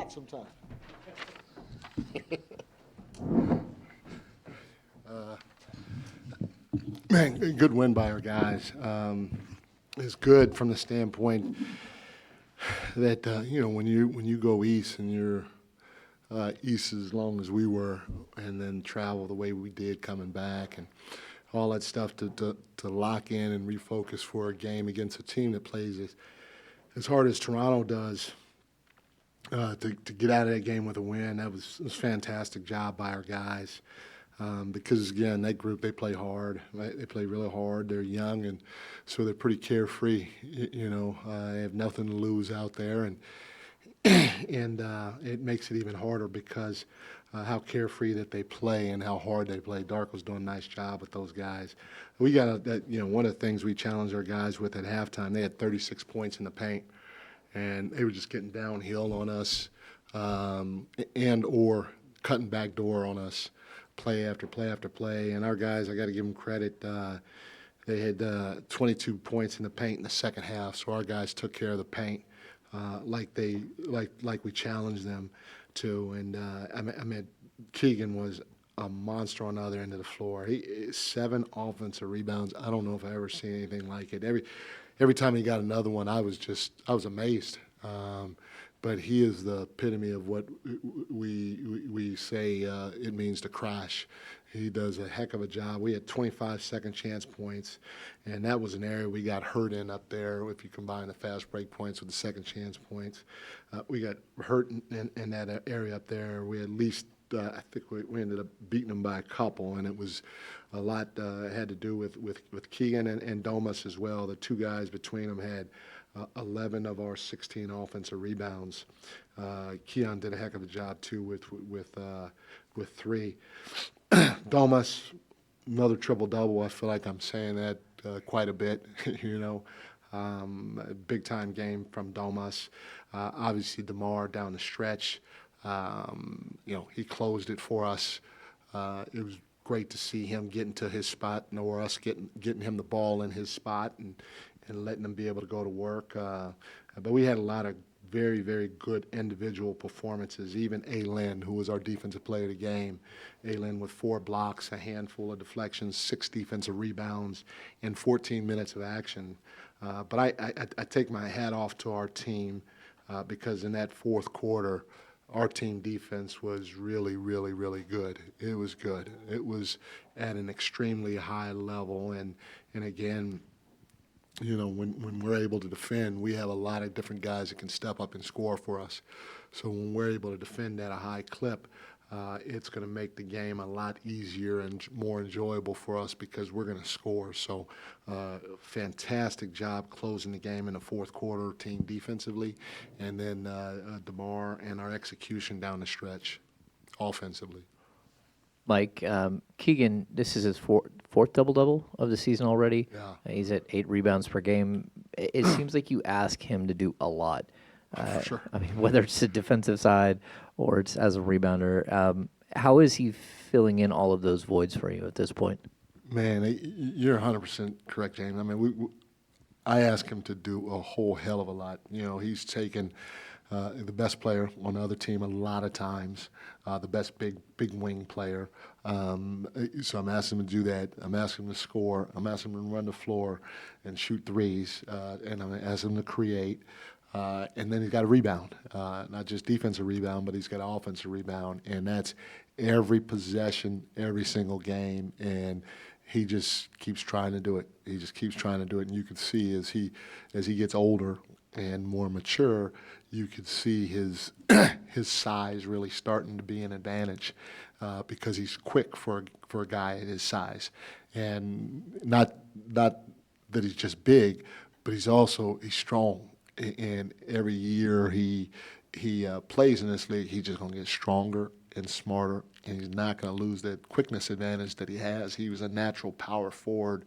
out sometime. Man, a good win by our guys. It's good from the standpoint that when you go east and you're east as long as we were, and then travel the way we did coming back, and all that stuff to lock in and refocus for a game against a team that plays as hard as Toronto does. To get out of that game with a win, it was a fantastic job by our guys. Because, again, that group, they play hard. Right? They play really hard. They're young, and so they're pretty carefree. They have nothing to lose out there, and it makes it even harder because how carefree that they play and how hard they play. Darko's doing a nice job with those guys. We got one of the things we challenged our guys with at halftime, they had 36 points in the paint, and they were just getting downhill on us and or cutting back door on us. Play after play after play, and our guys, I got to give them credit. They had 22 points in the paint in the second half, so our guys took care of the paint like we challenged them to. And I mean, Keegan was a monster on the other end of the floor. 7 offensive rebounds. I don't know if I ever seen anything like it. Every time he got another one, I was amazed. But he is the epitome of what we say it means to crash. He does a heck of a job. We had 25 second chance points, and that was an area we got hurt in up there if you combine the fast break points with the second chance points. We got hurt in that area up there. We at least, I think we ended up beating them by a couple, and it was a lot had to do with Keegan and Domas as well. The two guys between them had 11 of our 16 offensive rebounds. Keon did a heck of a job too with 3. Domas, another triple double. I feel like I'm saying that quite a bit. A big time game from Domas. Obviously DeMar down the stretch. He closed it for us. It was great to see him getting to his spot, or us getting him the ball in his spot and letting them be able to go to work. But we had a lot of very, very good individual performances. Even A-Lin, who was our defensive player of the game. A-Lin with 4 blocks, a handful of deflections, 6 defensive rebounds, and 14 minutes of action. But I take my hat off to our team because in that fourth quarter, our team defense was really, really, really good. It was good. It was at an extremely high level. And again, when we're able to defend, we have a lot of different guys that can step up and score for us. So when we're able to defend at a high clip, it's going to make the game a lot easier and more enjoyable for us because we're going to score. So fantastic job closing the game in the fourth quarter, team defensively, and then DeMar and our execution down the stretch offensively. Mike, Keegan, this is his fourth double-double of the season already. Yeah. He's at 8 rebounds per game. It seems like you ask him to do a lot. For sure. I mean, whether it's the defensive side or it's as a rebounder, how is he filling in all of those voids for you at this point? Man, you're 100% correct, James. I mean, I ask him to do a whole hell of a lot. He's taken the best player on the other team a lot of times, the best big wing player. So I'm asking him to do that. I'm asking him to score. I'm asking him to run the floor and shoot threes, and I'm asking him to create. And then he's got a rebound, not just defensive rebound, but he's got an offensive rebound, and that's every possession, every single game, and he just keeps trying to do it. He just keeps trying to do it, and you can see as he gets older and more mature, you could see his size really starting to be an advantage because he's quick for a guy at his size, and not that he's just big, but he's strong. And every year he plays in this league, he's just going to get stronger and smarter, and he's not going to lose that quickness advantage that he has. He was a natural power forward,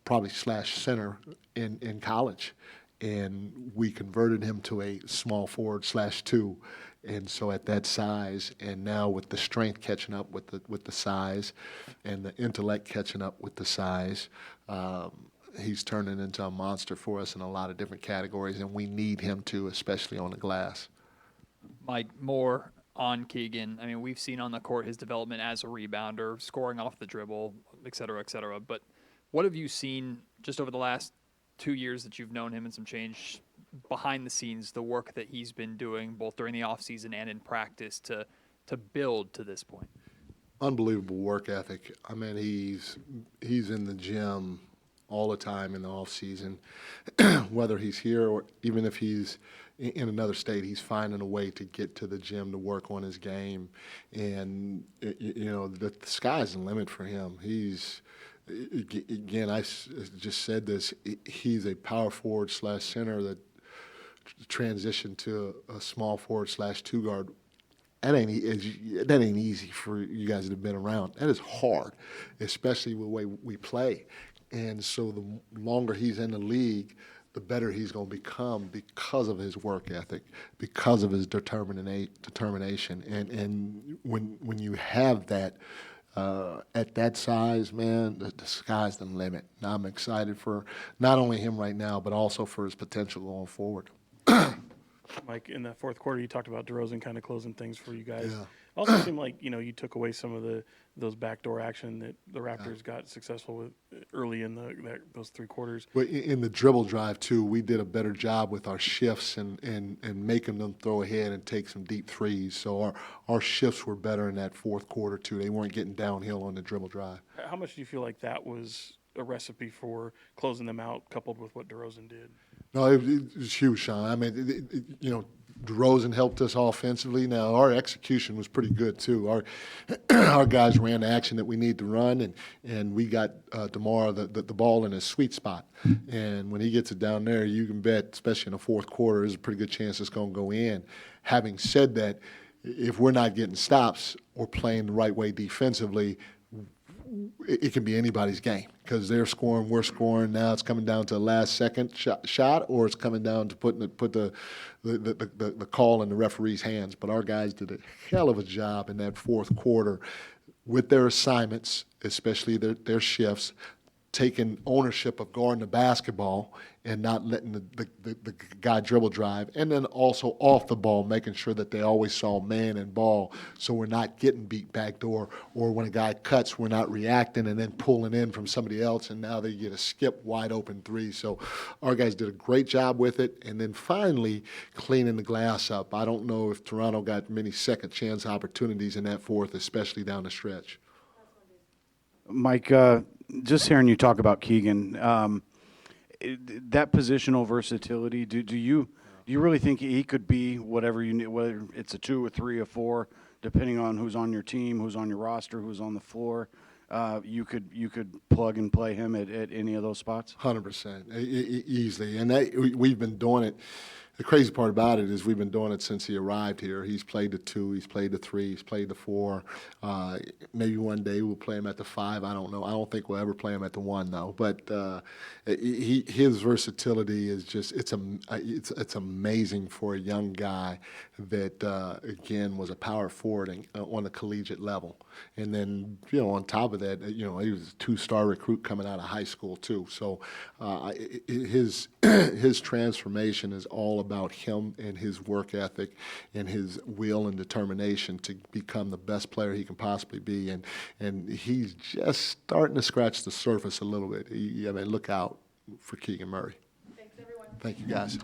probably slash center in college, and we converted him to a small forward slash 2. And so at that size, and now with the strength catching up with the size, and the intellect catching up with the size, he's turning into a monster for us in a lot of different categories, and we need him to, especially on the glass. Mike, more on Keegan. I mean, we've seen on the court his development as a rebounder, scoring off the dribble, et cetera, et cetera. But what have you seen just over the last 2 years that you've known him and some change behind the scenes, the work that he's been doing both during the offseason and in practice to build to this point? Unbelievable work ethic. I mean, he's in the gym all the time in the off season, whether he's here or even if he's in another state, he's finding a way to get to the gym to work on his game, and the sky's the limit for him. Again, just said this. He's a power forward / center that transitioned to a small forward / two guard. That ain't easy for you guys that have been around. That is hard, especially with the way we play. And so the longer he's in the league, the better he's going to become because of his work ethic, because of his determination. And when you have that at that size, man, the sky's the limit. And I'm excited for not only him right now, but also for his potential going forward. Mike, in that fourth quarter, you talked about DeRozan kind of closing things for you guys. Yeah. Also seemed like, you took away some of those backdoor action that the Raptors got successful with early in those 3 quarters. But in the dribble drive, too, we did a better job with our shifts and making them throw ahead and take some deep threes. So our shifts were better in that fourth quarter, too. They weren't getting downhill on the dribble drive. How much do you feel like that was a recipe for closing them out, coupled with what DeRozan did? No, it was huge, Sean. I mean, DeRozan helped us offensively. Now, our execution was pretty good, too. Our guys ran the action that we need to run, and we got DeMar the ball in his sweet spot. And when he gets it down there, you can bet, especially in the fourth quarter, there's a pretty good chance it's going to go in. Having said that, if we're not getting stops or playing the right way defensively, it can be anybody's game because they're scoring, we're scoring. Now it's coming down to a last-second shot, or it's coming down to put the call in the referee's hands. But our guys did a hell of a job in that fourth quarter with their assignments, especially their shifts, taking ownership of guarding the basketball and not letting the guy dribble drive, and then also off the ball, making sure that they always saw man and ball so we're not getting beat backdoor, or when a guy cuts, we're not reacting and then pulling in from somebody else, and now they get a skip wide open three. So our guys did a great job with it, and then finally cleaning the glass up. I don't know if Toronto got many second chance opportunities in that fourth, especially down the stretch. Mike, just hearing you talk about Keegan, that positional versatility, do you really think he could be whatever you need, whether it's a 2 or 3 or 4, depending on who's on your team, who's on your roster, who's on the floor? You could plug and play him at any of those spots? 100%, easily. And we've been doing it. The crazy part about it is we've been doing it since he arrived here. He's played the 2, he's played the 3, he's played the 4. Maybe one day we'll play him at the 5. I don't know. I don't think we'll ever play him at the 1, though. But his versatility is just it's amazing for a young guy that again was a power forward on the collegiate level. And then on top of that, he was a 2-star recruit coming out of high school too. So his transformation is all about him and his work ethic and his will and determination to become the best player he can possibly be. And he's just starting to scratch the surface a little bit. I mean, look out for Keegan Murray. Thanks, everyone. Thank you, guys.